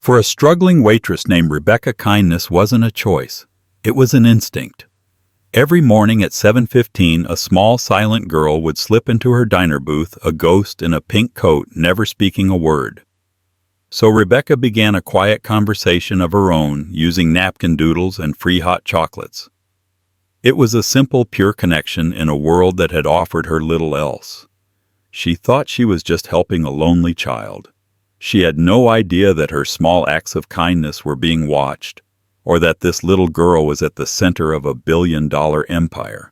For a struggling waitress named Rebecca, kindness wasn't a choice. It was an instinct. Every morning at 7:15, a small, silent girl would slip into her diner booth, a ghost in a pink coat, never speaking a word. So Rebecca began a quiet conversation of her own, using napkin doodles and free hot chocolates. It was a simple, pure connection in a world that had offered her little else. She thought she was just helping a lonely child. She had no idea that her small acts of kindness were being watched, or that this little girl was at the center of a billion-dollar empire.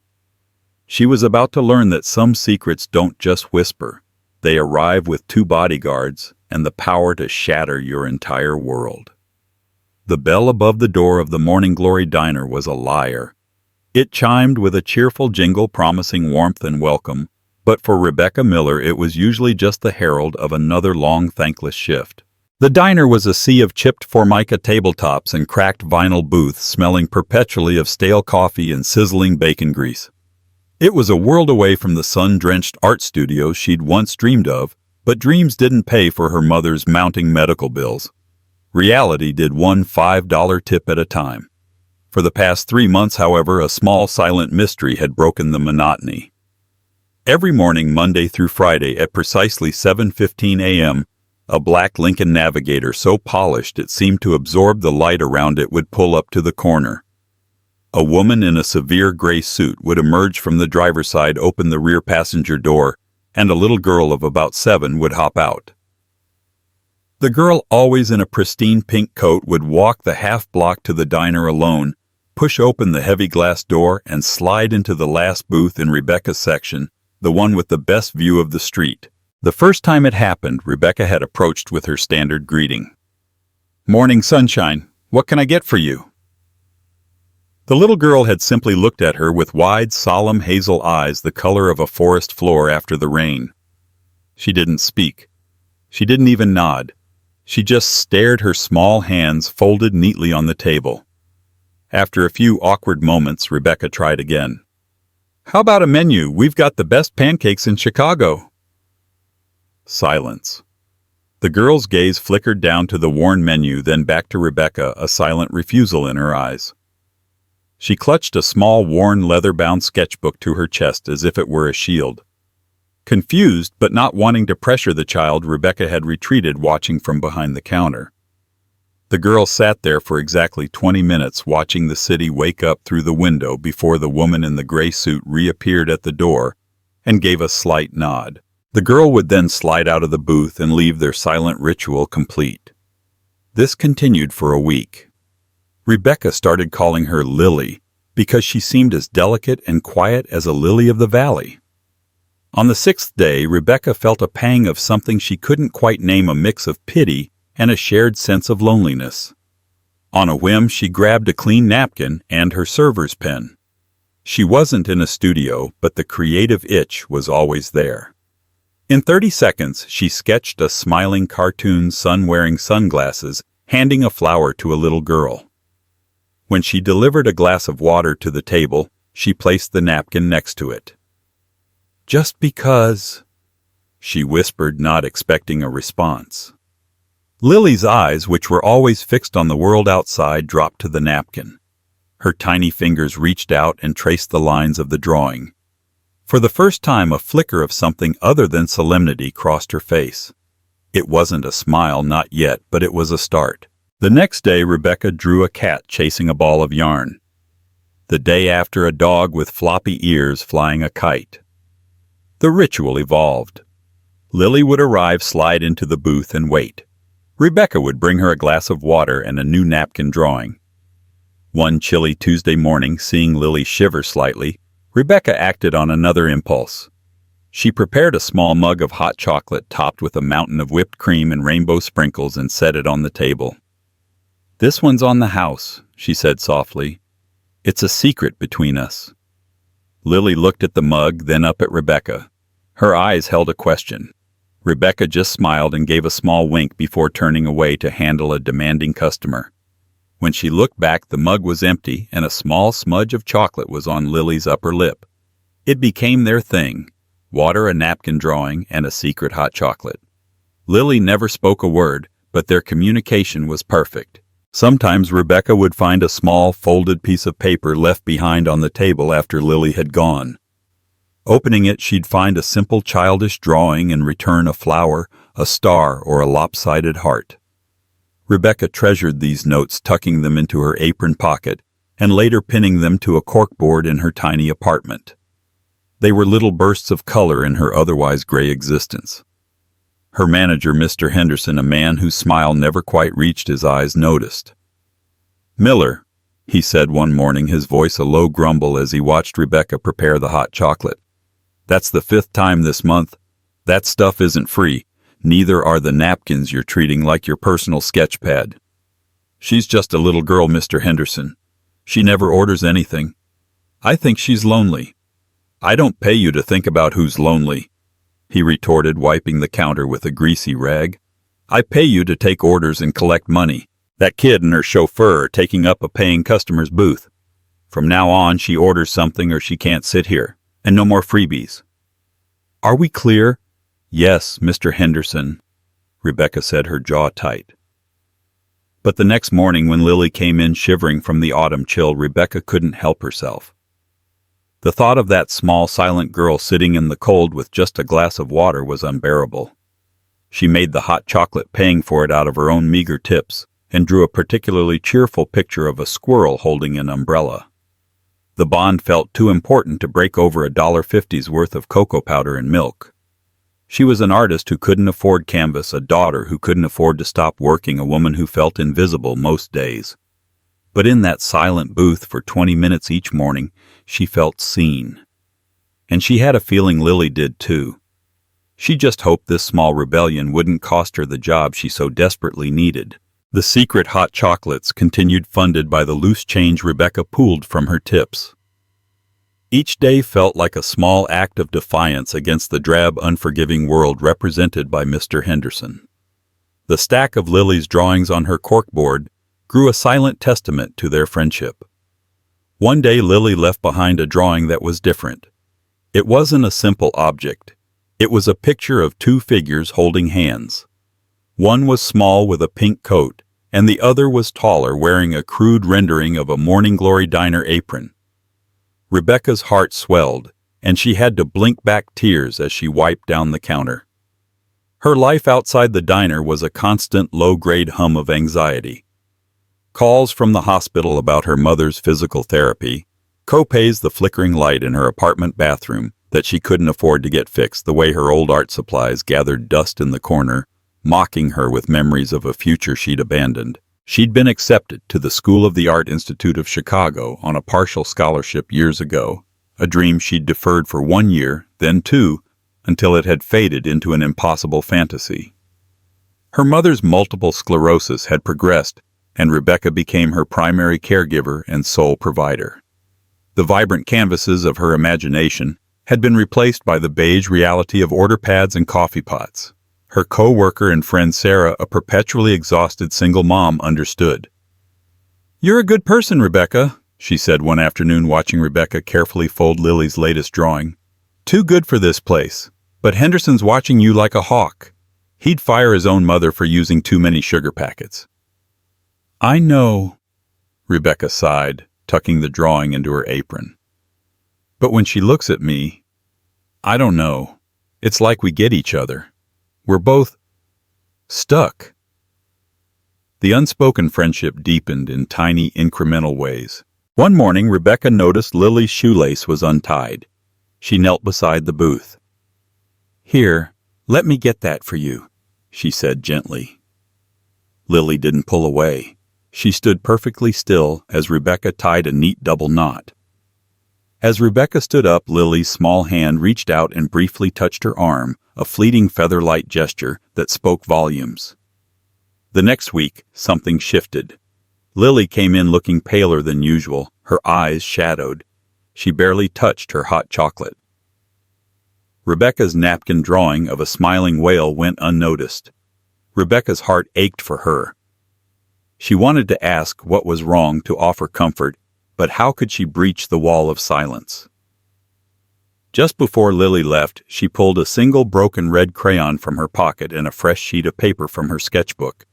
She was about to learn that some secrets don't just whisper. They arrive with 2 bodyguards and the power to shatter your entire world. The bell above the door of the Morning Glory Diner was a liar. It chimed with a cheerful jingle promising warmth and welcome, but for Rebecca Miller it was usually just the herald of another long, thankless shift. The diner was a sea of chipped Formica tabletops and cracked vinyl booths smelling perpetually of stale coffee and sizzling bacon grease. It was a world away from the sun-drenched art studios she'd once dreamed of, but dreams didn't pay for her mother's mounting medical bills. Reality did one $5 tip at a time. For the past 3 months, however, a small silent mystery had broken the monotony. Every morning, Monday through Friday, at precisely 7:15 a.m., a black Lincoln Navigator so polished it seemed to absorb the light around it would pull up to the corner. A woman in a severe gray suit would emerge from the driver's side, open the rear passenger door, and a little girl of about 7 would hop out. The girl, always in a pristine pink coat, would walk the half-block to the diner alone, push open the heavy glass door, and slide into the last booth in Rebecca's section, the one with the best view of the street. The first time it happened, Rebecca had approached with her standard greeting. "Morning, sunshine. What can I get for you?" The little girl had simply looked at her with wide, solemn hazel eyes the color of a forest floor after the rain. She didn't speak. She didn't even nod. She just stared, her small hands folded neatly on the table. After a few awkward moments, Rebecca tried again. "How about a menu? We've got the best pancakes in Chicago." Silence. The girl's gaze flickered down to the worn menu, then back to Rebecca, a silent refusal in her eyes. She clutched a small, worn, leather-bound sketchbook to her chest as if it were a shield. Confused, but not wanting to pressure the child, Rebecca had retreated, watching from behind the counter. The girl sat there for exactly 20 minutes, watching the city wake up through the window before the woman in the gray suit reappeared at the door and gave a slight nod. The girl would then slide out of the booth and leave their silent ritual complete. This continued for a week. Rebecca started calling her Lily because she seemed as delicate and quiet as a lily of the valley. On the 6th day, Rebecca felt a pang of something she couldn't quite name, a mix of pity and a shared sense of loneliness. On a whim, she grabbed a clean napkin and her server's pen. She wasn't in a studio, but the creative itch was always there. In 30 seconds, she sketched a smiling cartoon son wearing sunglasses, handing a flower to a little girl. When she delivered a glass of water to the table, she placed the napkin next to it. "Just because," she whispered, not expecting a response. Lily's eyes, which were always fixed on the world outside, dropped to the napkin. Her tiny fingers reached out and traced the lines of the drawing. For the first time, a flicker of something other than solemnity crossed her face. It wasn't a smile, not yet, but it was a start. The next day, Rebecca drew a cat chasing a ball of yarn. The day after, a dog with floppy ears flying a kite. The ritual evolved. Lily would arrive, slide into the booth, and wait. Rebecca would bring her a glass of water and a new napkin drawing. One chilly Tuesday morning, seeing Lily shiver slightly, Rebecca acted on another impulse. She prepared a small mug of hot chocolate topped with a mountain of whipped cream and rainbow sprinkles and set it on the table. "This one's on the house," she said softly. "It's a secret between us." Lily looked at the mug, then up at Rebecca. Her eyes held a question. Rebecca just smiled and gave a small wink before turning away to handle a demanding customer. When she looked back, the mug was empty and a small smudge of chocolate was on Lily's upper lip. It became their thing: water, a napkin drawing, and a secret hot chocolate. Lily never spoke a word, but their communication was perfect. Sometimes Rebecca would find a small, folded piece of paper left behind on the table after Lily had gone. Opening it, she'd find a simple childish drawing and return a flower, a star, or a lopsided heart. Rebecca treasured these notes, tucking them into her apron pocket, and later pinning them to a corkboard in her tiny apartment. They were little bursts of color in her otherwise gray existence. Her manager, Mr. Henderson, a man whose smile never quite reached his eyes, noticed. "Miller," he said one morning, his voice a low grumble as he watched Rebecca prepare the hot chocolate. "That's the 5th time this month. That stuff isn't free. Neither are the napkins you're treating like your personal sketch pad. She's just a little girl, Mr. Henderson. She never orders anything. I think she's lonely." "I don't pay you to think about who's lonely," he retorted, wiping the counter with a greasy rag. "I pay you to take orders and collect money. That kid and her chauffeur are taking up a paying customer's booth. From now on, she orders something or she can't sit here, and no more freebies." "Are we clear?" "Yes, Mr. Henderson," Rebecca said, her jaw tight. But the next morning when Lily came in shivering from the autumn chill, Rebecca couldn't help herself. The thought of that small, silent girl sitting in the cold with just a glass of water was unbearable. She made the hot chocolate, paying for it out of her own meager tips, and drew a particularly cheerful picture of a squirrel holding an umbrella. The bond felt too important to break over $1.50's worth of cocoa powder and milk. She was an artist who couldn't afford canvas, a daughter who couldn't afford to stop working, a woman who felt invisible most days. But in that silent booth for 20 minutes each morning, she felt seen. And she had a feeling Lily did too. She just hoped this small rebellion wouldn't cost her the job she so desperately needed. The secret hot chocolates continued, funded by the loose change Rebecca pooled from her tips. Each day felt like a small act of defiance against the drab, unforgiving world represented by Mr. Henderson. The stack of Lily's drawings on her corkboard grew a silent testament to their friendship. One day Lily left behind a drawing that was different. It wasn't a simple object. It was a picture of 2 figures holding hands. One was small with a pink coat, and the other was taller, wearing a crude rendering of a Morning Glory diner apron. Rebecca's heart swelled, and she had to blink back tears as she wiped down the counter. Her life outside the diner was a constant low-grade hum of anxiety. Calls from the hospital about her mother's physical therapy, co-pays the flickering light in her apartment bathroom that she couldn't afford to get fixed, the way her old art supplies gathered dust in the corner, mocking her with memories of a future she'd abandoned. She'd been accepted to the School of the Art Institute of Chicago on a partial scholarship years ago, a dream she'd deferred for 1 year, then 2, until it had faded into an impossible fantasy. Her mother's multiple sclerosis had progressed, and Rebecca became her primary caregiver and sole provider. The vibrant canvases of her imagination had been replaced by the beige reality of order pads and coffee pots. Her co-worker and friend Sarah, a perpetually exhausted single mom, understood. "You're a good person, Rebecca," she said one afternoon, watching Rebecca carefully fold Lily's latest drawing. "Too good for this place, but Henderson's watching you like a hawk. He'd fire his own mother for using too many sugar packets." "I know," Rebecca sighed, tucking the drawing into her apron. "But when she looks at me, I don't know. It's like we get each other. We're both stuck." The unspoken friendship deepened in tiny, incremental ways. One morning, Rebecca noticed Lily's shoelace was untied. She knelt beside the booth. "Here, let me get that for you," she said gently. Lily didn't pull away. She stood perfectly still as Rebecca tied a neat double knot. As Rebecca stood up, Lily's small hand reached out and briefly touched her arm, a fleeting feather-light gesture that spoke volumes. The next week, something shifted. Lily came in looking paler than usual, her eyes shadowed. She barely touched her hot chocolate. Rebecca's napkin drawing of a smiling whale went unnoticed. Rebecca's heart ached for her. She wanted to ask what was wrong, to offer comfort, but how could she breach the wall of silence? Just before Lily left, she pulled a single broken red crayon from her pocket and a fresh sheet of paper from her sketchbook.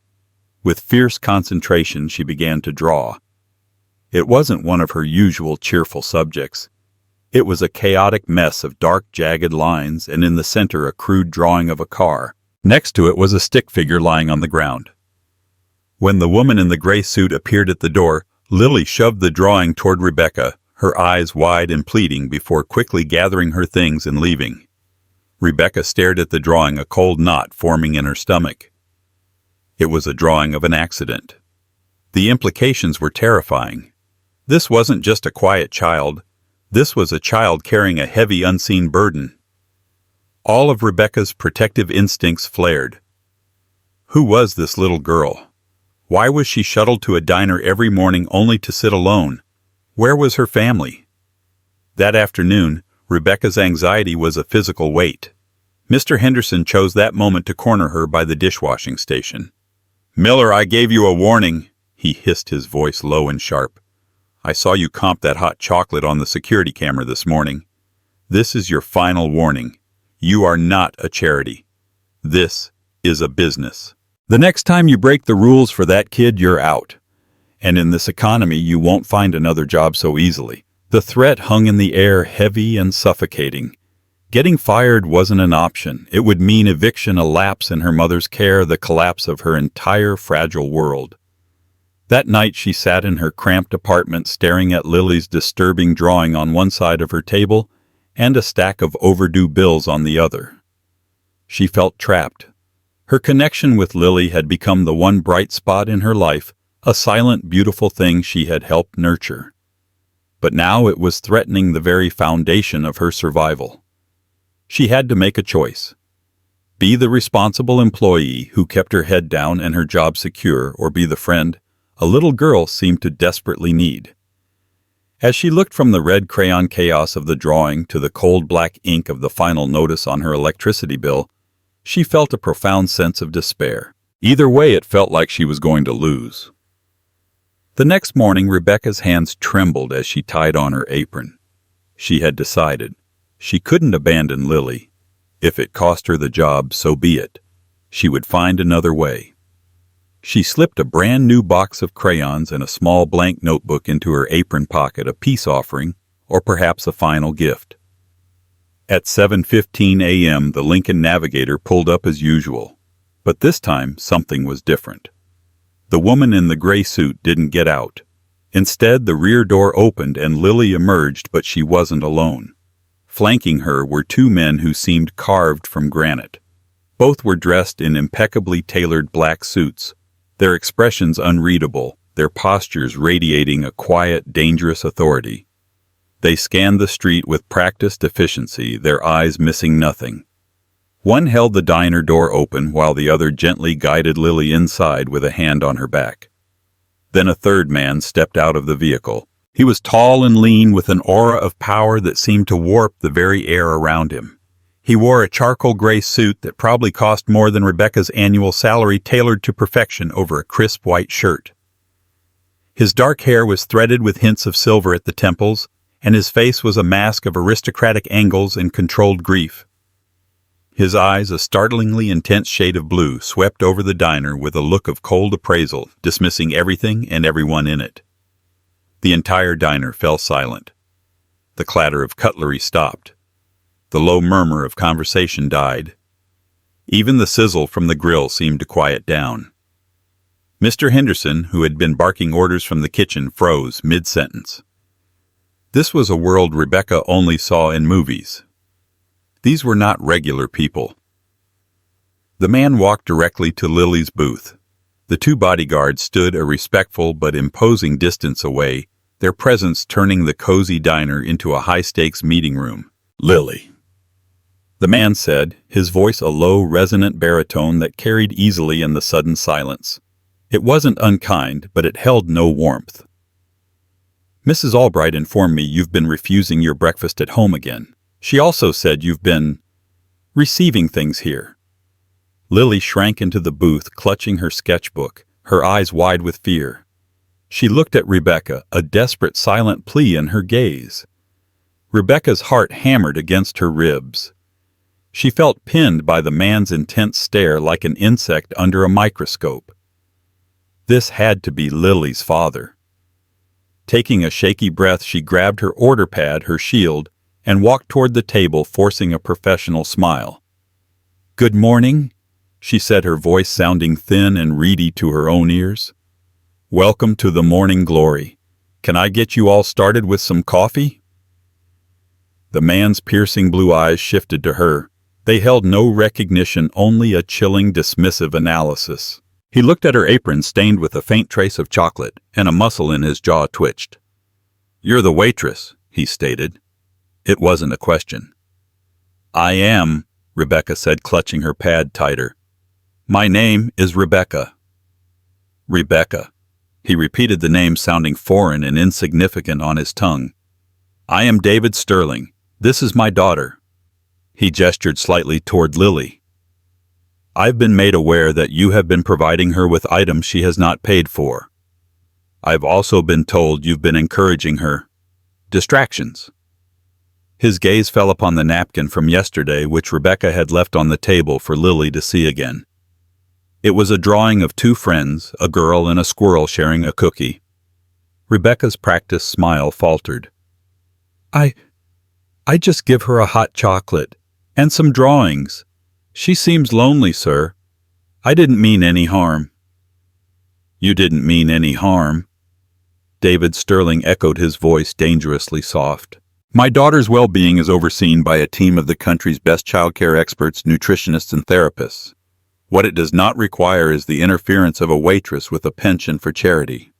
With fierce concentration, she began to draw. It wasn't one of her usual cheerful subjects. It was a chaotic mess of dark, jagged lines, and in the center a crude drawing of a car. Next to it was a stick figure lying on the ground. When the woman in the gray suit appeared at the door, Lily shoved the drawing toward Rebecca, her eyes wide and pleading, before quickly gathering her things and leaving. Rebecca stared at the drawing, a cold knot forming in her stomach. It was a drawing of an accident. The implications were terrifying. This wasn't just a quiet child. This was a child carrying a heavy, unseen burden. All of Rebecca's protective instincts flared. Who was this little girl? Why was she shuttled to a diner every morning only to sit alone? Where was her family? That afternoon, Rebecca's anxiety was a physical weight. Mr. Henderson chose that moment to corner her by the dishwashing station. "Miller, I gave you a warning," he hissed, his voice low and sharp. "I saw you comp that hot chocolate on the security camera this morning. This is your final warning. You are not a charity. This is a business. The next time you break the rules for that kid, you're out. And in this economy, you won't find another job so easily." The threat hung in the air, heavy and suffocating. Getting fired wasn't an option. It would mean eviction, a lapse in her mother's care, the collapse of her entire fragile world. That night she sat in her cramped apartment staring at Lily's disturbing drawing on one side of her table and a stack of overdue bills on the other. She felt trapped. Her connection with Lily had become the one bright spot in her life, a silent, beautiful thing she had helped nurture. But now it was threatening the very foundation of her survival. She had to make a choice. Be the responsible employee who kept her head down and her job secure, or be the friend a little girl seemed to desperately need. As she looked from the red crayon chaos of the drawing to the cold black ink of the final notice on her electricity bill, she felt a profound sense of despair. Either way, it felt like she was going to lose. The next morning, Rebecca's hands trembled as she tied on her apron. She had decided. She couldn't abandon Lily. If it cost her the job, so be it. She would find another way. She slipped a brand new box of crayons and a small blank notebook into her apron pocket, a peace offering, or perhaps a final gift. At 7:15 a.m., the Lincoln Navigator pulled up as usual. But this time, something was different. The woman in the gray suit didn't get out. Instead, the rear door opened and Lily emerged, but she wasn't alone. Flanking her were two men who seemed carved from granite. Both were dressed in impeccably tailored black suits, their expressions unreadable, their postures radiating a quiet, dangerous authority. They scanned the street with practiced efficiency, their eyes missing nothing. One held the diner door open while the other gently guided Lily inside with a hand on her back. Then a third man stepped out of the vehicle. He was tall and lean, with an aura of power that seemed to warp the very air around him. He wore a charcoal gray suit that probably cost more than Rebecca's annual salary, tailored to perfection over a crisp white shirt. His dark hair was threaded with hints of silver at the temples, and his face was a mask of aristocratic angles and controlled grief. His eyes, a startlingly intense shade of blue, swept over the diner with a look of cold appraisal, dismissing everything and everyone in it. The entire diner fell silent. The clatter of cutlery stopped. The low murmur of conversation died. Even the sizzle from the grill seemed to quiet down. Mr. Henderson, who had been barking orders from the kitchen, froze mid-sentence. This was a world Rebecca only saw in movies. These were not regular people. The man walked directly to Lily's booth. The two bodyguards stood a respectful but imposing distance away, their presence turning the cozy diner into a high-stakes meeting room. "Lily," the man said, his voice a low, resonant baritone that carried easily in the sudden silence. It wasn't unkind, but it held no warmth. "Mrs. Albright informed me you've been refusing your breakfast at home again. She also said you've been receiving things here." Lily shrank into the booth, clutching her sketchbook, her eyes wide with fear. She looked at Rebecca, a desperate, silent plea in her gaze. Rebecca's heart hammered against her ribs. She felt pinned by the man's intense stare like an insect under a microscope. This had to be Lily's father. Taking a shaky breath, she grabbed her order pad, her shield, and walked toward the table, forcing a professional smile. "Good morning," she said, her voice sounding thin and reedy to her own ears. "Welcome to the morning glory. Can I get you all started with some coffee?" The man's piercing blue eyes shifted to her. They held no recognition, only a chilling, dismissive analysis. He looked at her apron stained with a faint trace of chocolate, and a muscle in his jaw twitched. "You're the waitress," he stated. It wasn't a question. "I am," Rebecca said, clutching her pad tighter. "My name is Rebecca." Rebecca. He repeated the name, sounding foreign and insignificant on his tongue. "I am David Sterling. This is my daughter." He gestured slightly toward Lily. "I've been made aware that you have been providing her with items she has not paid for. I've also been told you've been encouraging her. Distractions." His gaze fell upon the napkin from yesterday, which Rebecca had left on the table for Lily to see again. It was a drawing of two friends, a girl and a squirrel sharing a cookie. Rebecca's practiced smile faltered. I just give her a hot chocolate and some drawings. She seems lonely, sir. I didn't mean any harm." "You didn't mean any harm?" David Sterling echoed, his voice dangerously soft. "My daughter's well-being is overseen by a team of the country's best childcare experts, nutritionists, and therapists. What it does not require is the interference of a waitress with a penchant for charity."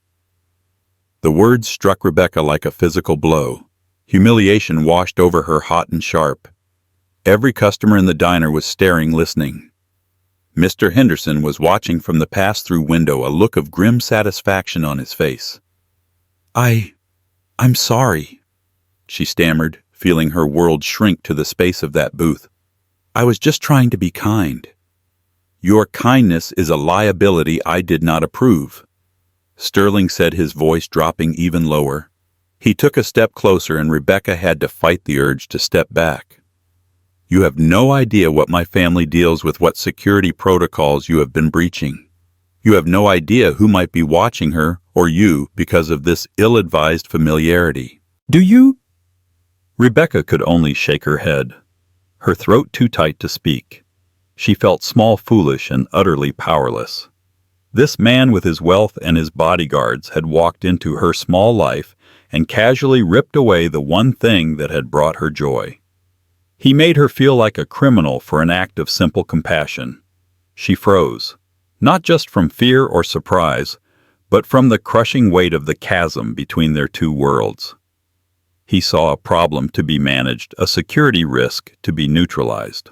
The words struck Rebecca like a physical blow. Humiliation washed over her, hot and sharp. Every customer in the diner was staring, listening. Mr. Henderson was watching from the pass-through window, a look of grim satisfaction on his face. I'm sorry," she stammered, feeling her world shrink to the space of that booth. "I was just trying to be kind." "Your kindness is a liability I did not approve," Sterling said, his voice dropping even lower. He took a step closer, and Rebecca had to fight the urge to step back. "You have no idea what my family deals with, what security protocols you have been breaching. You have no idea who might be watching her or you because of this ill-advised familiarity. Do you?" Rebecca could only shake her head, her throat too tight to speak. She felt small, foolish, and utterly powerless. This man with his wealth and his bodyguards had walked into her small life and casually ripped away the one thing that had brought her joy. He made her feel like a criminal for an act of simple compassion. She froze, not just from fear or surprise, but from the crushing weight of the chasm between their two worlds. He saw a problem to be managed, a security risk to be neutralized.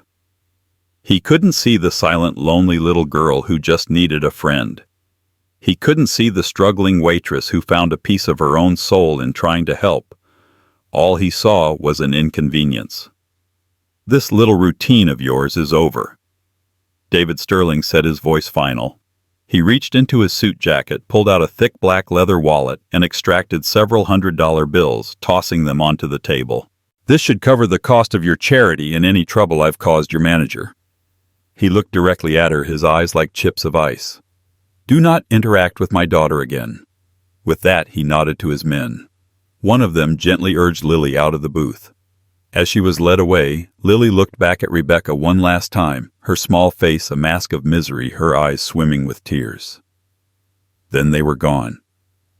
He couldn't see the silent, lonely little girl who just needed a friend. He couldn't see the struggling waitress who found a piece of her own soul in trying to help. All he saw was an inconvenience. "This little routine of yours is over," David Sterling said, his voice final. He reached into his suit jacket, pulled out a thick black leather wallet, and extracted several $100 bills, tossing them onto the table. "This should cover the cost of your charity and any trouble I've caused your manager." He looked directly at her, his eyes like chips of ice. "Do not interact with my daughter again." With that, he nodded to his men. One of them gently urged Lily out of the booth. As she was led away, Lily looked back at Rebecca one last time, her small face a mask of misery, her eyes swimming with tears. Then they were gone.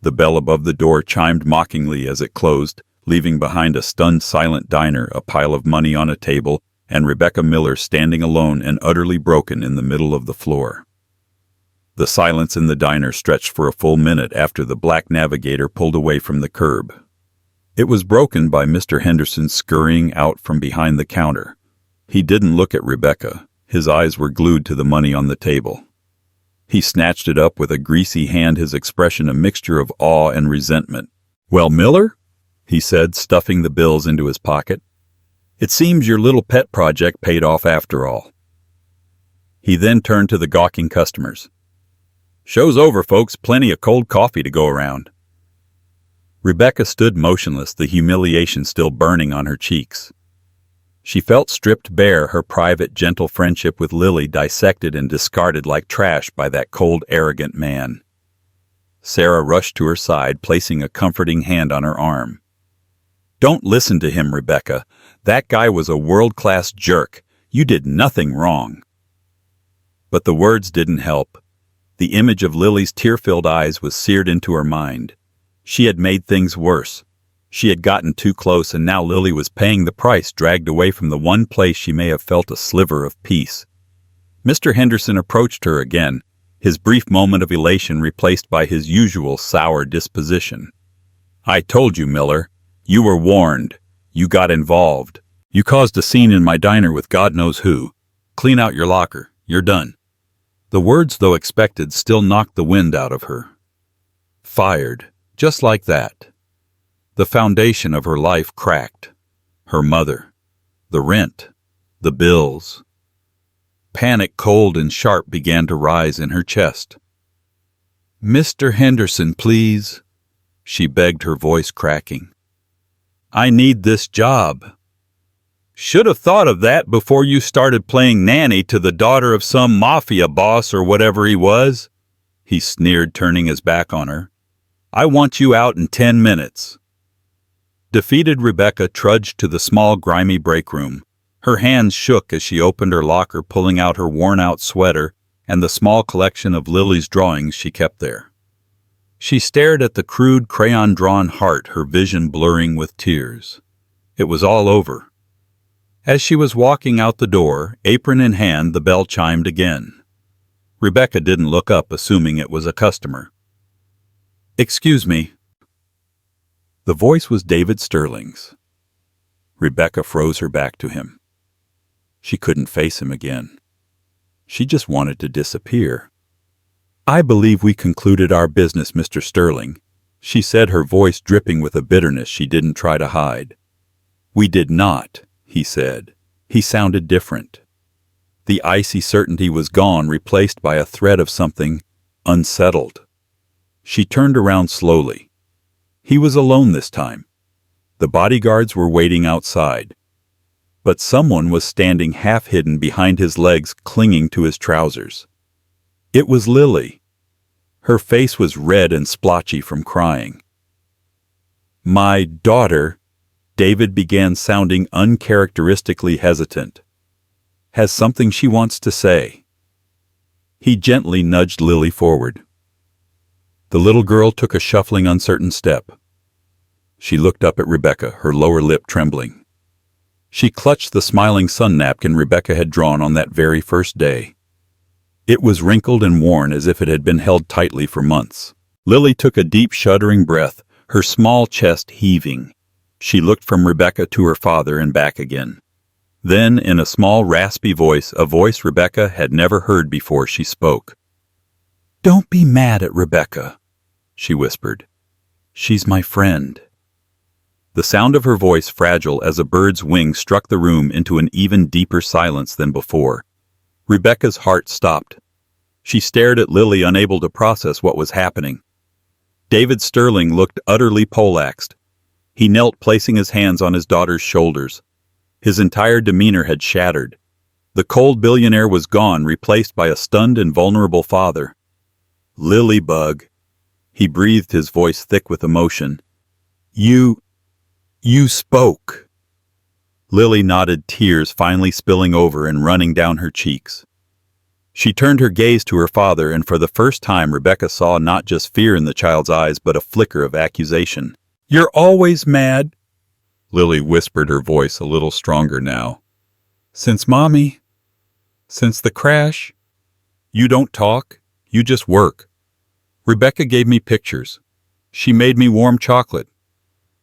The bell above the door chimed mockingly as it closed, leaving behind a stunned, silent diner, a pile of money on a table, and Rebecca Miller standing alone and utterly broken in the middle of the floor. The silence in the diner stretched for a full minute after the black navigator pulled away from the curb. It was broken by Mr. Henderson scurrying out from behind the counter. He didn't look at Rebecca. His eyes were glued to the money on the table. He snatched it up with a greasy hand, his expression a mixture of awe and resentment. "Well, Miller," he said, stuffing the bills into his pocket, "it seems your little pet project paid off after all." He then turned to the gawking customers. "Show's over, folks. Plenty of cold coffee to go around." Rebecca stood motionless, the humiliation still burning on her cheeks. She felt stripped bare, her private, gentle friendship with Lily dissected and discarded like trash by that cold, arrogant man. Sarah rushed to her side, placing a comforting hand on her arm. "Don't listen to him, Rebecca. That guy was a world-class jerk. You did nothing wrong." But the words didn't help. The image of Lily's tear-filled eyes was seared into her mind. She had made things worse. She had gotten too close, and now Lily was paying the price, dragged away from the one place she may have felt a sliver of peace. Mr. Henderson approached her again, his brief moment of elation replaced by his usual sour disposition. "I told you, Miller. You were warned. You got involved. You caused a scene in my diner with God knows who. Clean out your locker. You're done." The words, though expected, still knocked the wind out of her. Fired. Just like that. The foundation of her life cracked. Her mother. The rent. The bills. Panic, cold and sharp, began to rise in her chest. "Mr. Henderson, please," she begged, her voice cracking. "I need this job." "Should have thought of that before you started playing nanny to the daughter of some mafia boss or whatever he was," he sneered, turning his back on her. "I want you out in 10 minutes. Defeated, Rebecca trudged to the small, grimy break room. Her hands shook as she opened her locker, pulling out her worn-out sweater and the small collection of Lily's drawings she kept there. She stared at the crude, crayon-drawn heart, her vision blurring with tears. It was all over. As she was walking out the door, apron in hand, the bell chimed again. Rebecca didn't look up, assuming it was a customer. "Excuse me." The voice was David Sterling's. Rebecca froze her back to him. She couldn't face him again. She just wanted to disappear. "I believe we concluded our business, Mr. Sterling," she said, her voice dripping with a bitterness she didn't try to hide. "We did not," he said. He sounded different. The icy certainty was gone, replaced by a thread of something unsettled. She turned around slowly. He was alone this time. The bodyguards were waiting outside. But someone was standing half-hidden behind his legs, clinging to his trousers. It was Lily. Her face was red and splotchy from crying. "My daughter," David began, sounding uncharacteristically hesitant, "has something she wants to say." He gently nudged Lily forward. The little girl took a shuffling, uncertain step. She looked up at Rebecca, her lower lip trembling. She clutched the smiling sun napkin Rebecca had drawn on that very first day. It was wrinkled and worn as if it had been held tightly for months. Lily took a deep, shuddering breath, her small chest heaving. She looked from Rebecca to her father and back again. Then, in a small, raspy voice, a voice Rebecca had never heard before, she spoke. "Don't be mad at Rebecca," she whispered. "She's my friend." The sound of her voice, fragile as a bird's wing, struck the room into an even deeper silence than before. Rebecca's heart stopped. She stared at Lily, unable to process what was happening. David Sterling looked utterly poleaxed. He knelt, placing his hands on his daughter's shoulders. His entire demeanor had shattered. The cold billionaire was gone, replaced by a stunned and vulnerable father. "Lily Bug," he breathed, his voice thick with emotion. You spoke." Lily nodded, tears finally spilling over and running down her cheeks. She turned her gaze to her father, and for the first time Rebecca saw not just fear in the child's eyes, but a flicker of accusation. "You're always mad," Lily whispered, her voice a little stronger now. "Since Mommy? Since the crash? You don't talk, you just work. Rebecca gave me pictures. She made me warm chocolate.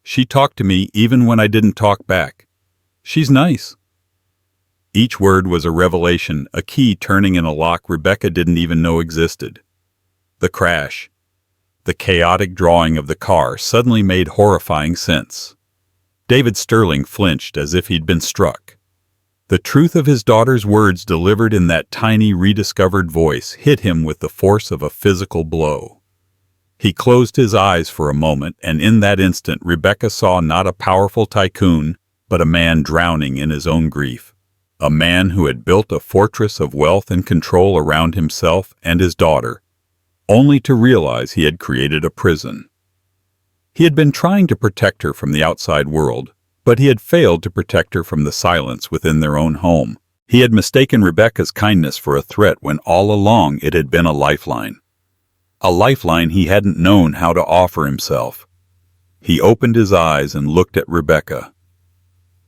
She talked to me even when I didn't talk back. She's nice." Each word was a revelation, a key turning in a lock Rebecca didn't even know existed. The crash, the chaotic drawing of the car, suddenly made horrifying sense. David Sterling flinched as if he'd been struck. The truth of his daughter's words, delivered in that tiny, rediscovered voice, hit him with the force of a physical blow. He closed his eyes for a moment, and in that instant Rebecca saw not a powerful tycoon, but a man drowning in his own grief. A man who had built a fortress of wealth and control around himself and his daughter, only to realize he had created a prison. He had been trying to protect her from the outside world, but he had failed to protect her from the silence within their own home. He had mistaken Rebecca's kindness for a threat when all along it had been a lifeline. A lifeline he hadn't known how to offer himself. He opened his eyes and looked at Rebecca.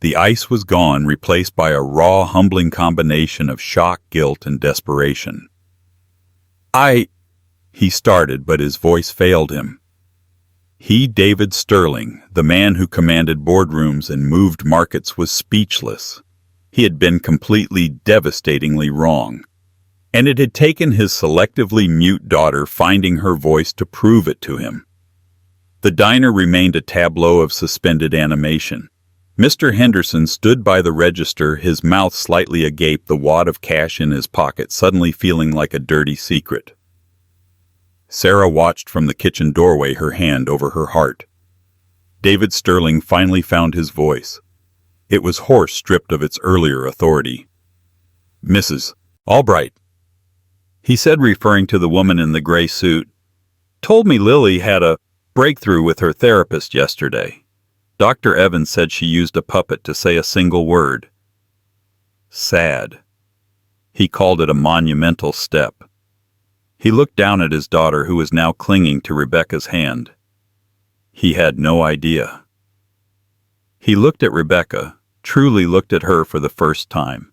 The ice was gone, replaced by a raw, humbling combination of shock, guilt, and desperation. He started, but his voice failed him. He, David Sterling, the man who commanded boardrooms and moved markets, was speechless. He had been completely, devastatingly wrong. And it had taken his selectively mute daughter finding her voice to prove it to him. The diner remained a tableau of suspended animation. Mr. Henderson stood by the register, his mouth slightly agape, the wad of cash in his pocket suddenly feeling like a dirty secret. Sarah watched from the kitchen doorway, her hand over her heart. David Sterling finally found his voice. It was hoarse, stripped of its earlier authority. "Mrs. Albright," he said, referring to the woman in the gray suit, "told me Lily had a breakthrough with her therapist yesterday. Dr. Evans said she used a puppet to say a single word. Sad." He called it a monumental step. He looked down at his daughter, who was now clinging to Rebecca's hand. He had no idea. He looked at Rebecca, truly looked at her for the first time.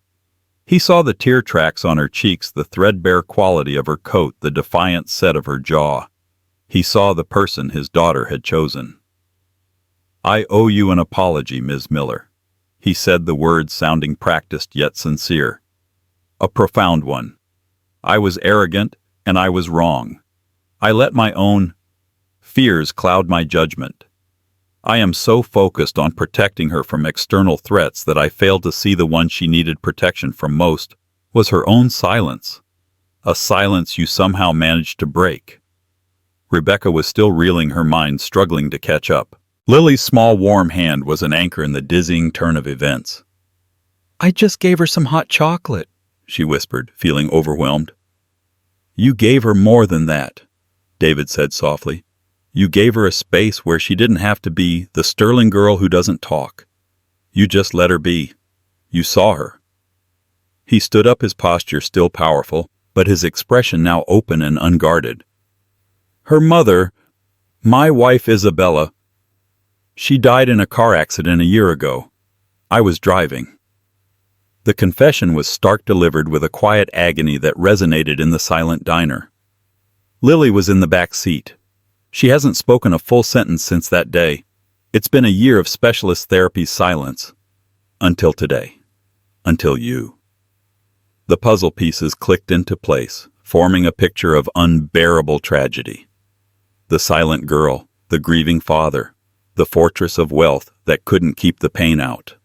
He saw the tear tracks on her cheeks, the threadbare quality of her coat, the defiant set of her jaw. He saw the person his daughter had chosen. "I owe you an apology, Ms. Miller," he said, the words sounding practiced yet sincere. "A profound one. I was arrogant, and I was wrong. I let my own fears cloud my judgment. I am so focused on protecting her from external threats that I failed to see the one she needed protection from most was her own silence. A silence you somehow managed to break." Rebecca was still reeling, her mind struggling to catch up. Lily's small warm hand was an anchor in the dizzying turn of events. "I just gave her some hot chocolate," she whispered, feeling overwhelmed. "You gave her more than that," David said softly. "You gave her a space where she didn't have to be the Sterling girl who doesn't talk. You just let her be. You saw her." He stood up, his posture still powerful, but his expression now open and unguarded. "Her mother, my wife Isabella, she died in a car accident a year ago. I was driving." The confession was stark, delivered with a quiet agony that resonated in the silent diner. Lily was in the back seat. She hasn't spoken a full sentence since that day. It's been a year of specialist therapy silence. Until today. Until you. The puzzle pieces clicked into place, forming a picture of unbearable tragedy. The silent girl, the grieving father, the fortress of wealth that couldn't keep the pain out.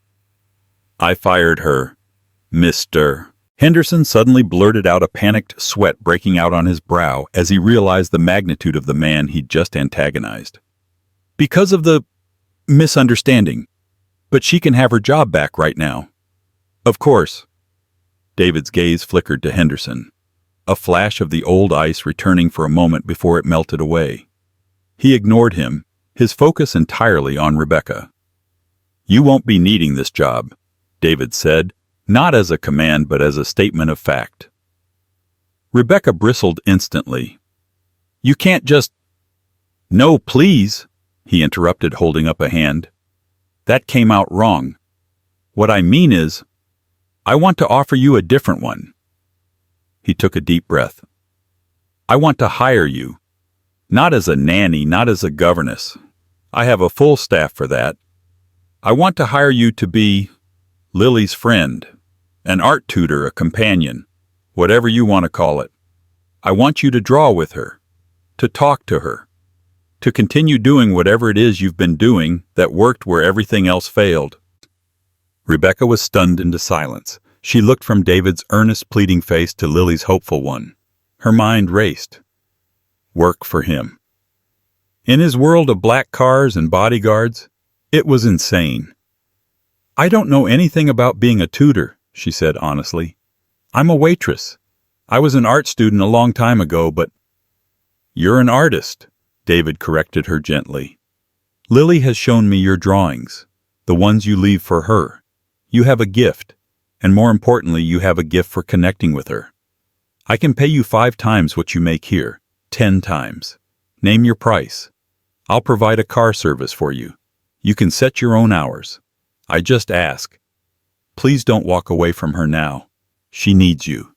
"I fired her, Mr." Henderson suddenly blurted out, a panicked sweat breaking out on his brow as he realized the magnitude of the man he'd just antagonized. "Because of the misunderstanding. But she can have her job back right now." "Of course." David's gaze flickered to Henderson, a flash of the old ice returning for a moment before it melted away. He ignored him, his focus entirely on Rebecca. "You won't be needing this job," David said, not as a command but as a statement of fact. Rebecca bristled instantly. "You can't just—" "No, please," he interrupted, holding up a hand. "That came out wrong. What I mean is, I want to offer you a different one." He took a deep breath. "I want to hire you. Not as a nanny, not as a governess. I have a full staff for that. I want to hire you to be Lily's friend, an art tutor, a companion, whatever you want to call it. I want you to draw with her, to talk to her, to continue doing whatever it is you've been doing that worked where everything else failed." Rebecca was stunned into silence. She looked from David's earnest, pleading face to Lily's hopeful one. Her mind raced. Work for him. In his world of black cars and bodyguards, it was insane. "I don't know anything about being a tutor," she said honestly. "I'm a waitress. I was an art student a long time ago, but..." You're an artist, David corrected her gently. Lily has shown me your drawings, the ones you leave for her. You have a gift, and more importantly, you have a gift for connecting with her. I can pay you 5 times what you make here, 10 times. Name your price. I'll provide a car service for you. You can set your own hours. I just ask. Please don't walk away from her now. She needs you.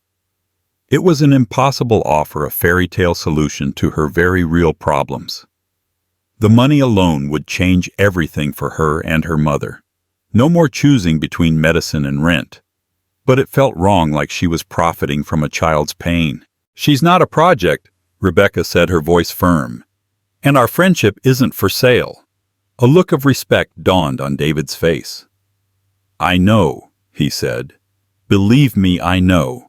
It was an impossible offer, a fairy tale solution to her very real problems. The money alone would change everything for her and her mother. No more choosing between medicine and rent. But it felt wrong, like she was profiting from a child's pain. She's not a project, Rebecca said, her voice firm. And our friendship isn't for sale. A look of respect dawned on David's face. I know, he said. Believe me, I know.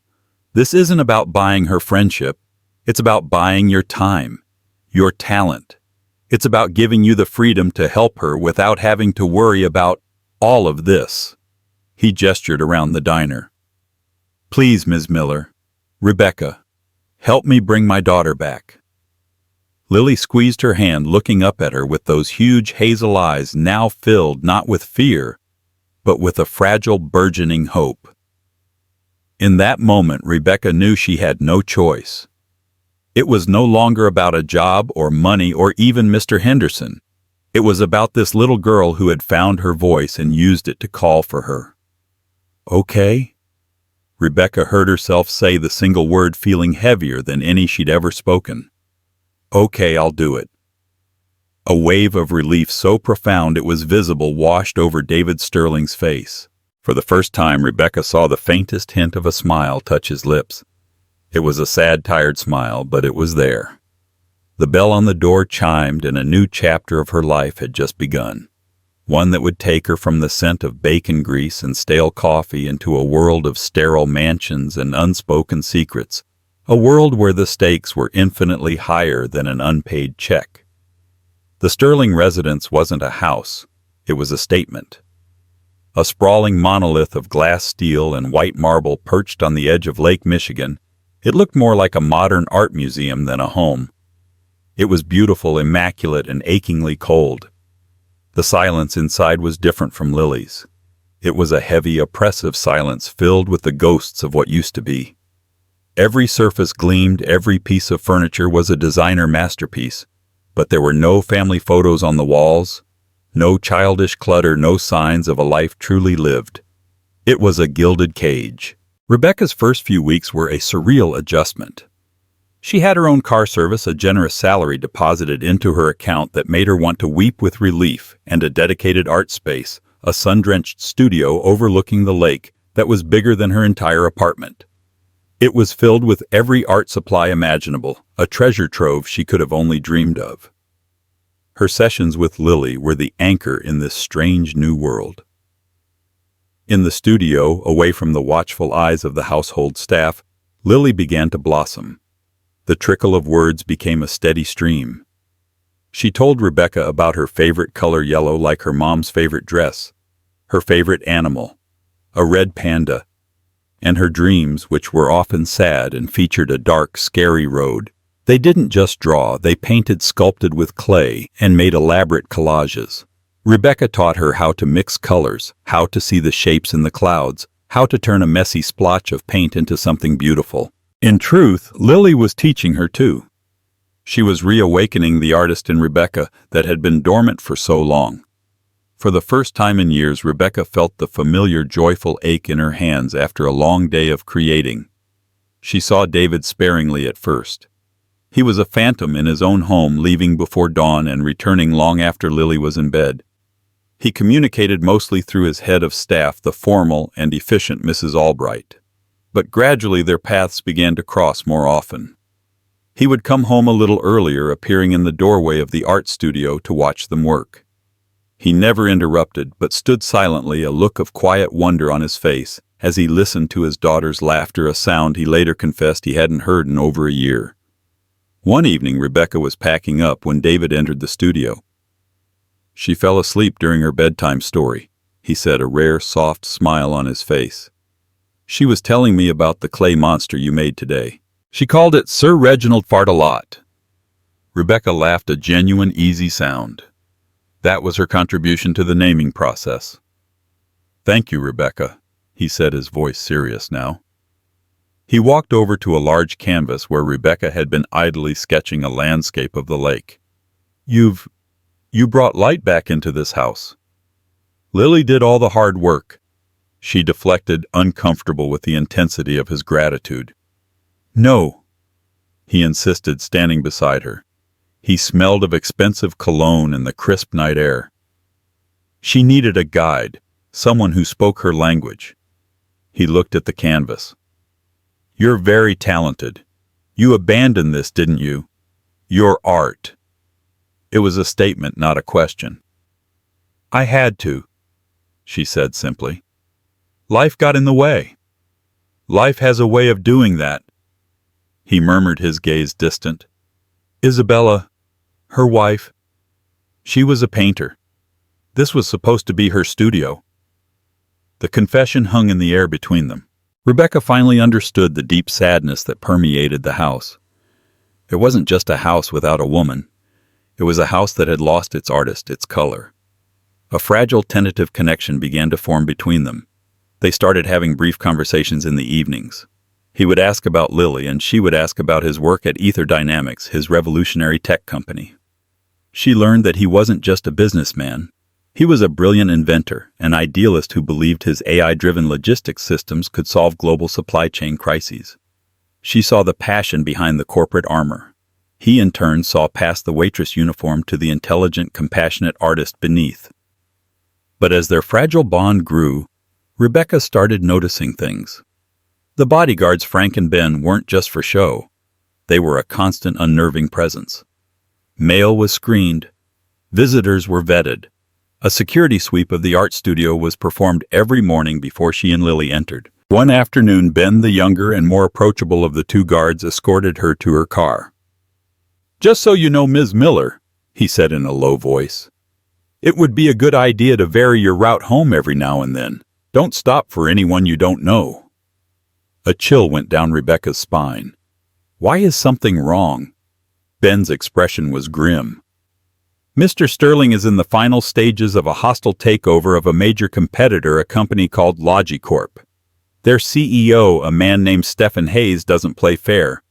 This isn't about buying her friendship. It's about buying your time, your talent. It's about giving you the freedom to help her without having to worry about all of this. He gestured around the diner. Please, Ms. Miller, Rebecca, help me bring my daughter back. Lily squeezed her hand, looking up at her with those huge hazel eyes now filled not with fear, but with a fragile, burgeoning hope. In that moment, Rebecca knew she had no choice. It was no longer about a job or money or even Mr. Henderson. It was about this little girl who had found her voice and used it to call for her. Okay? Rebecca heard herself say the single word, feeling heavier than any she'd ever spoken. Okay, I'll do it. A wave of relief so profound it was visible washed over David Sterling's face. For the first time, Rebecca saw the faintest hint of a smile touch his lips. It was a sad, tired smile, but it was there. The bell on the door chimed, and a new chapter of her life had just begun. One that would take her from the scent of bacon grease and stale coffee into a world of sterile mansions and unspoken secrets, a world where the stakes were infinitely higher than an unpaid check. The Sterling residence wasn't a house, it was a statement. A sprawling monolith of glass, steel, and white marble perched on the edge of Lake Michigan, it looked more like a modern art museum than a home. It was beautiful, immaculate, and achingly cold. The silence inside was different from Lily's. It was a heavy, oppressive silence filled with the ghosts of what used to be. Every surface gleamed, every piece of furniture was a designer masterpiece, but there were no family photos on the walls, no childish clutter, no signs of a life truly lived. It was a gilded cage. Rebecca's first few weeks were a surreal adjustment. She had her own car service, a generous salary deposited into her account that made her want to weep with relief, and a dedicated art space, a sun-drenched studio overlooking the lake that was bigger than her entire apartment. It was filled with every art supply imaginable, a treasure trove she could have only dreamed of. Her sessions with Lily were the anchor in this strange new world. In the studio, away from the watchful eyes of the household staff, Lily began to blossom. The trickle of words became a steady stream. She told Rebecca about her favorite color, yellow, like her mom's favorite dress, her favorite animal, a red panda, and her dreams, which were often sad and featured a dark, scary road. They didn't just draw, they painted, sculpted with clay, and made elaborate collages. Rebecca taught her how to mix colors, how to see the shapes in the clouds, how to turn a messy splotch of paint into something beautiful. In truth, Lily was teaching her too. She was reawakening the artist in Rebecca that had been dormant for so long. For the first time in years, Rebecca felt the familiar, joyful ache in her hands after a long day of creating. She saw David sparingly at first. He was a phantom in his own home, leaving before dawn and returning long after Lily was in bed. He communicated mostly through his head of staff, the formal and efficient Mrs. Albright. But gradually their paths began to cross more often. He would come home a little earlier, appearing in the doorway of the art studio to watch them work. He never interrupted, but stood silently, a look of quiet wonder on his face, as he listened to his daughter's laughter, a sound he later confessed he hadn't heard in over a year. One evening, Rebecca was packing up when David entered the studio. She fell asleep during her bedtime story, he said, a rare, soft smile on his face. She was telling me about the clay monster you made today. She called it Sir Reginald Fartalot. Rebecca laughed, a genuine, easy sound. That was her contribution to the naming process. "Thank you, Rebecca," he said, his voice serious now. He walked over to a large canvas where Rebecca had been idly sketching a landscape of the lake. You brought light back into this house." "Lily did all the hard work." She deflected, uncomfortable with the intensity of his gratitude. "No," he insisted, standing beside her. He smelled of expensive cologne in the crisp night air. She needed a guide, someone who spoke her language. He looked at the canvas. "You're very talented. You abandoned this, didn't you? Your art." It was a statement, not a question. "I had to," she said simply. "Life got in the way." "Life has a way of doing that." He murmured, his gaze distant. "Isabella, her wife, she was a painter. This was supposed to be her studio." The confession hung in the air between them. Rebecca finally understood the deep sadness that permeated the house. It wasn't just a house without a woman. It was a house that had lost its artist, its color. A fragile, tentative connection began to form between them. They started having brief conversations in the evenings. He would ask about Lily, and she would ask about his work at Ether Dynamics, his revolutionary tech company. She learned that he wasn't just a businessman. He was a brilliant inventor, an idealist who believed his AI-driven logistics systems could solve global supply chain crises. She saw the passion behind the corporate armor. He, in turn, saw past the Waitress uniform to the intelligent, compassionate artist beneath. But as their fragile bond grew, Rebecca started noticing things. The bodyguards, Frank and Ben, weren't just for show. They were a constant, unnerving presence. Mail was screened. Visitors were vetted. A security sweep of the art studio was performed every morning before she and Lily entered. One afternoon, Ben, the younger and more approachable of the two guards, escorted her to her car. "Just so you know, Ms. Miller," he said in a low voice, "it would be a good idea to vary your route home every now and then. Don't stop for anyone you don't know." A chill went down Rebecca's spine. Why is something wrong? Ben's expression was grim. "Mr. Sterling is in the final stages of a hostile takeover of a major competitor, a company called Logicorp. Their CEO, a man named Stephen Hayes, doesn't play fair.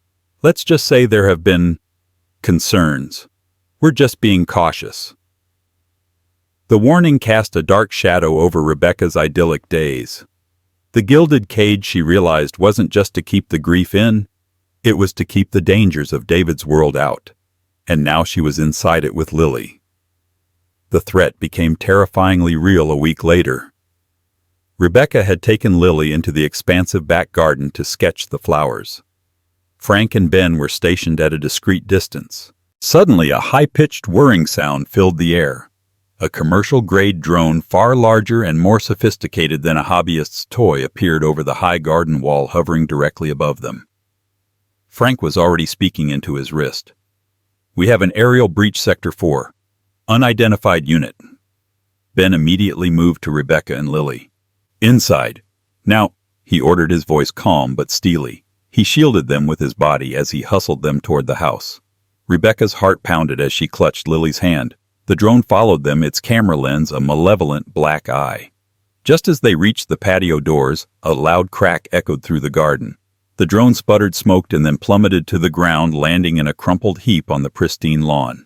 Let's just say there have been concerns. We're just being cautious." The warning cast a dark shadow over Rebecca's idyllic days. The gilded cage, she realized, wasn't just to keep the grief in, it was to keep the dangers of David's world out. And now she was inside it with Lily. The threat became terrifyingly real a week later. Rebecca had taken Lily into the expansive back garden to sketch the flowers. Frank and Ben were stationed at a discreet distance. Suddenly, a high-pitched whirring sound filled the air. A commercial-grade drone far larger and more sophisticated than a hobbyist's toy appeared over the high garden wall, hovering directly above them. Frank was already speaking into his wrist. "We have an aerial breach, Sector 4. Unidentified unit." Ben immediately moved to Rebecca and Lily. "Inside. Now," he ordered, his voice calm but steely. He shielded them with his body as he hustled them toward the house. Rebecca's heart pounded as she clutched Lily's hand. The drone followed them, its camera lens a malevolent black eye. Just as they reached the patio doors, a loud crack echoed through the garden. The drone sputtered, smoked, and then plummeted to the ground, landing in a crumpled heap on the pristine lawn.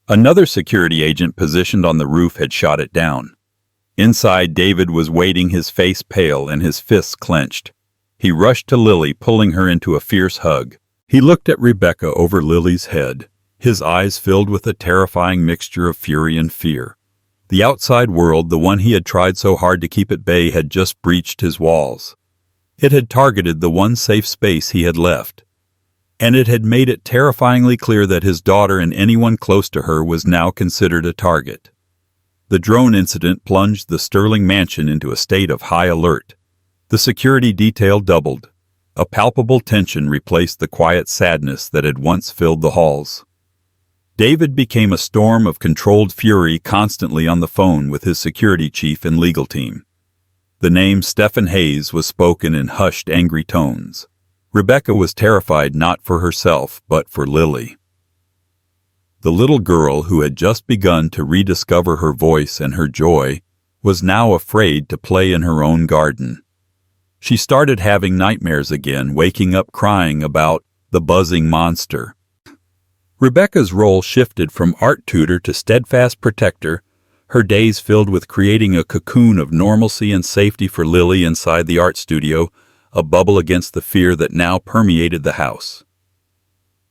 Another security agent positioned on the roof had shot it down. Inside, David was waiting, his face pale and his fists clenched. He rushed to Lily, pulling her into a fierce hug. He looked at Rebecca over Lily's head, his eyes filled with a terrifying mixture of fury and fear. The outside world, the one he had tried so hard to keep at bay, had just breached his walls. It had targeted the one safe space he had left. And it had made it terrifyingly clear that his daughter and anyone close to her was now considered a target. The drone incident plunged the Sterling mansion into a state of high alert. The security detail doubled. A palpable tension replaced the quiet sadness that had once filled the halls. David became a storm of controlled fury, constantly on the phone with his security chief and legal team. The name Stephen Hayes was spoken in hushed, angry tones. Rebecca was terrified, not for herself, but for Lily. The little girl who had just begun to rediscover her voice and her joy was now afraid to play in her own garden. She started having nightmares again, waking up crying about the buzzing monster. Rebecca's role shifted from art tutor to steadfast protector, her days filled with creating a cocoon of normalcy and safety for Lily inside the art studio, a bubble against the fear that now permeated the house.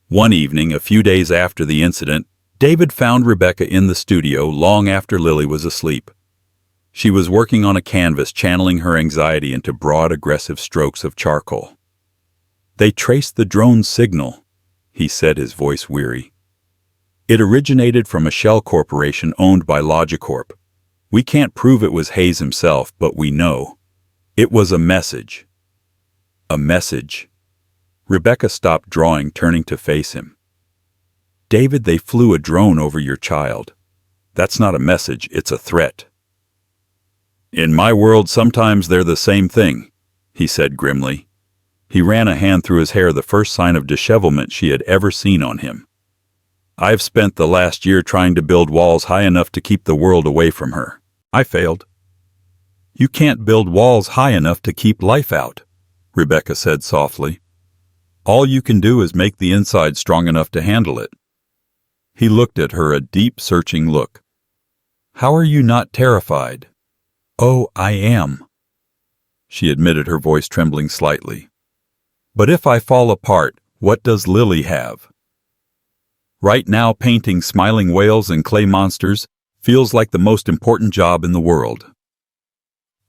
One evening, a few days after the incident, David found Rebecca in the studio long after Lily was asleep. She was working on a canvas, channeling her anxiety into broad, aggressive strokes of charcoal. "They traced the drone's signal," he said, his voice weary. "It originated from a shell corporation owned by Logicorp. We can't prove it was Hayes himself, but we know. It was a message." "A message?" Rebecca stopped drawing, turning to face him. "David, they flew a drone over your child. That's not a message, it's a threat." "In my world, sometimes they're the same thing," he said grimly. He ran a hand through his hair, the first sign of dishevelment she had ever seen on him. "I've spent the last year trying to build walls high enough to keep the world away from her. I failed." "You can't build walls high enough to keep life out," Rebecca said softly. "All you can do is make the inside strong enough to handle it." He looked at her, a deep, searching look. "How are you not terrified?" "Oh, I am," she admitted, her voice trembling slightly. "But if I fall apart, what does Lily have?" "Right now, painting smiling whales and clay monsters feels like the most important job in the world."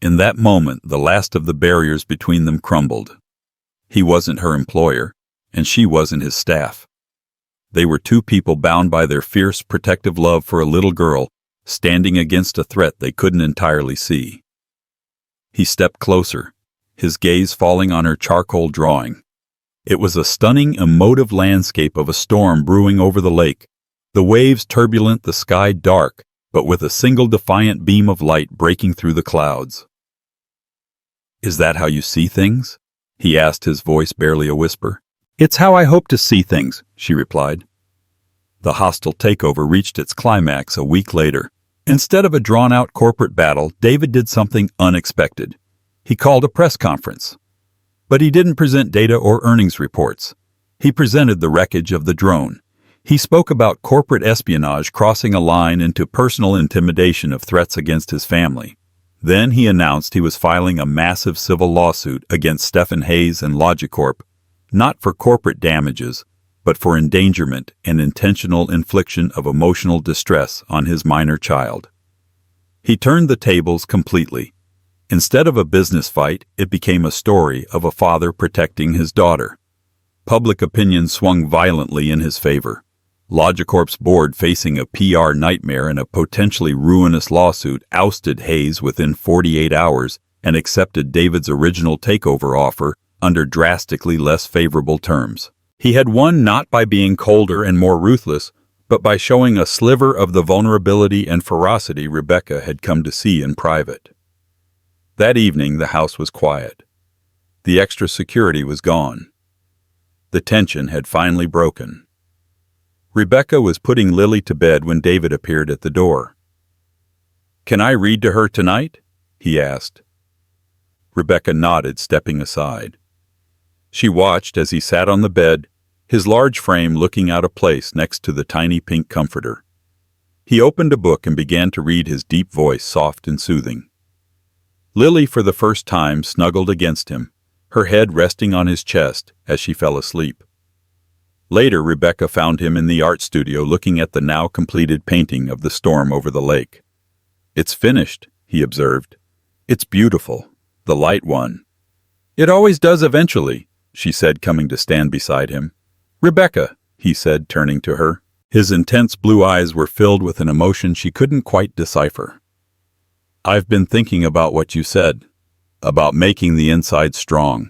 In that moment, the last of the barriers between them crumbled. He wasn't her employer, and she wasn't his staff. They were two people bound by their fierce, protective love for a little girl, standing against a threat they couldn't entirely see. He stepped closer, his gaze falling on her charcoal drawing. It was a stunning, emotive landscape of a storm brewing over the lake, the waves turbulent, the sky dark, but with a single defiant beam of light breaking through the clouds. "Is that how you see things?" he asked, his voice barely a whisper. "It's how I hope to see things," she replied. The hostile takeover reached its climax a week later. Instead of a drawn-out corporate battle, David did something unexpected. He called a press conference. But he didn't present data or earnings reports. He presented the wreckage of the drone. He spoke about corporate espionage crossing a line into personal intimidation of threats against his family. Then he announced he was filing a massive civil lawsuit against Stephen Hayes and Logicorp, not for corporate damages, but for endangerment and intentional infliction of emotional distress on his minor child. He turned the tables completely. Instead of a business fight, it became a story of a father protecting his daughter. Public opinion swung violently in his favor. Logicorp's board, facing a PR nightmare and a potentially ruinous lawsuit, ousted Hayes within 48 hours and accepted David's original takeover offer under drastically less favorable terms. He had won not by being colder and more ruthless, but by showing a sliver of the vulnerability and ferocity Rebecca had come to see in private. That evening, the house was quiet. The extra security was gone. The tension had finally broken. Rebecca was putting Lily to bed when David appeared at the door. "Can I read to her tonight?" he asked. Rebecca nodded, stepping aside. She watched as he sat on the bed, his large frame looking out of place next to the tiny pink comforter. He opened a book and began to read, his deep voice soft and soothing. Lily, for the first time, snuggled against him, her head resting on his chest as she fell asleep. Later, Rebecca found him in the art studio looking at the now completed painting of the storm over the lake. "It's finished," he observed. "It's beautiful. The light won." "It always does eventually," she said, coming to stand beside him. "Rebecca," he said, turning to her. His intense blue eyes were filled with an emotion she couldn't quite decipher. "I've been thinking about what you said, about making the inside strong.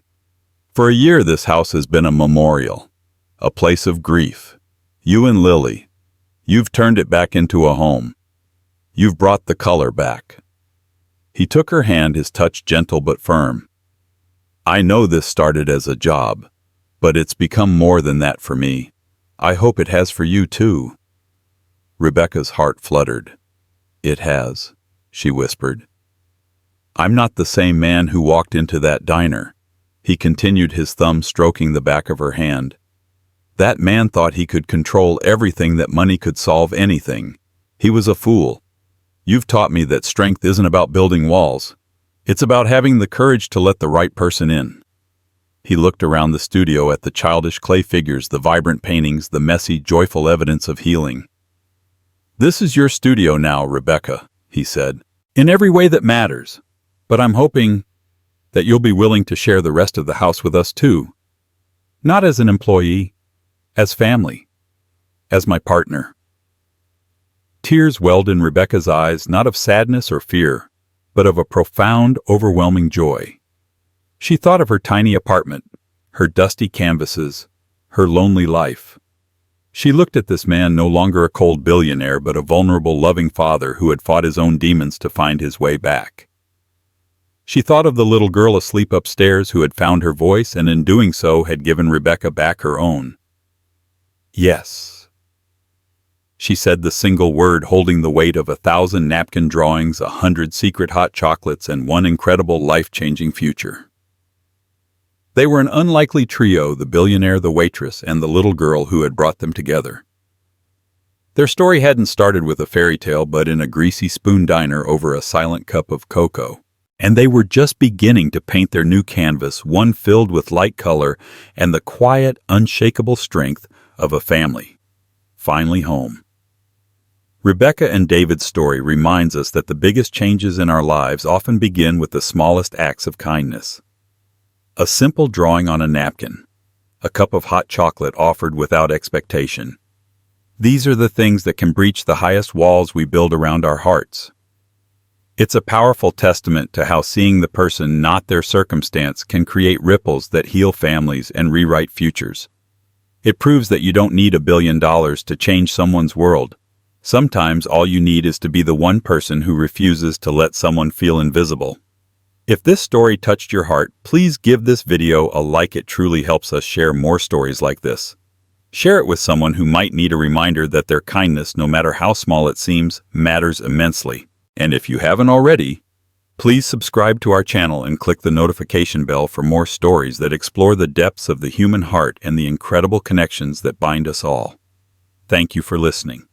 For a year this house has been a memorial, a place of grief. You and Lily, you've turned it back into a home. You've brought the color back." He took her hand, his touch gentle but firm. "I know this started as a job, but it's become more than that for me. I hope it has for you too." Rebecca's heart fluttered. "It has," she whispered. "I'm not the same man who walked into that diner." He continued, his thumb stroking the back of her hand. "That man thought he could control everything, that money could solve anything. He was a fool. You've taught me that strength isn't about building walls. It's about having the courage to let the right person in." He looked around the studio at the childish clay figures, the vibrant paintings, the messy, joyful evidence of healing. "This is your studio now, Rebecca," he said, "in every way that matters. But I'm hoping that you'll be willing to share the rest of the house with us too. Not as an employee, as family, as my partner." Tears welled in Rebecca's eyes, not of sadness or fear, but of a profound, overwhelming joy. She thought of her tiny apartment, her dusty canvases, her lonely life. She looked at this man, no longer a cold billionaire, but a vulnerable, loving father who had fought his own demons to find his way back. She thought of the little girl asleep upstairs who had found her voice and in doing so had given Rebecca back her own. "Yes," she said, the single word holding the weight of 1,000 napkin drawings, 100 secret hot chocolates, and one incredible life-changing future. They were an unlikely trio, the billionaire, the waitress, and the little girl who had brought them together. Their story hadn't started with a fairy tale, but in a greasy spoon diner over a silent cup of cocoa. And they were just beginning to paint their new canvas, one filled with light color and the quiet, unshakable strength of a family, finally home. Rebecca and David's story reminds us that the biggest changes in our lives often begin with the smallest acts of kindness. A simple drawing on a napkin, a cup of hot chocolate offered without expectation. These are the things that can breach the highest walls we build around our hearts. It's a powerful testament to how seeing the person, not their circumstance, can create ripples that heal families and rewrite futures. It proves that you don't need $1 billion to change someone's world. Sometimes all you need is to be the one person who refuses to let someone feel invisible. If this story touched your heart, please give this video a like. It truly helps us share more stories like this. Share it with someone who might need a reminder that their kindness, no matter how small it seems, matters immensely. And if you haven't already, please subscribe to our channel and click the notification bell for more stories that explore the depths of the human heart and the incredible connections that bind us all. Thank you for listening.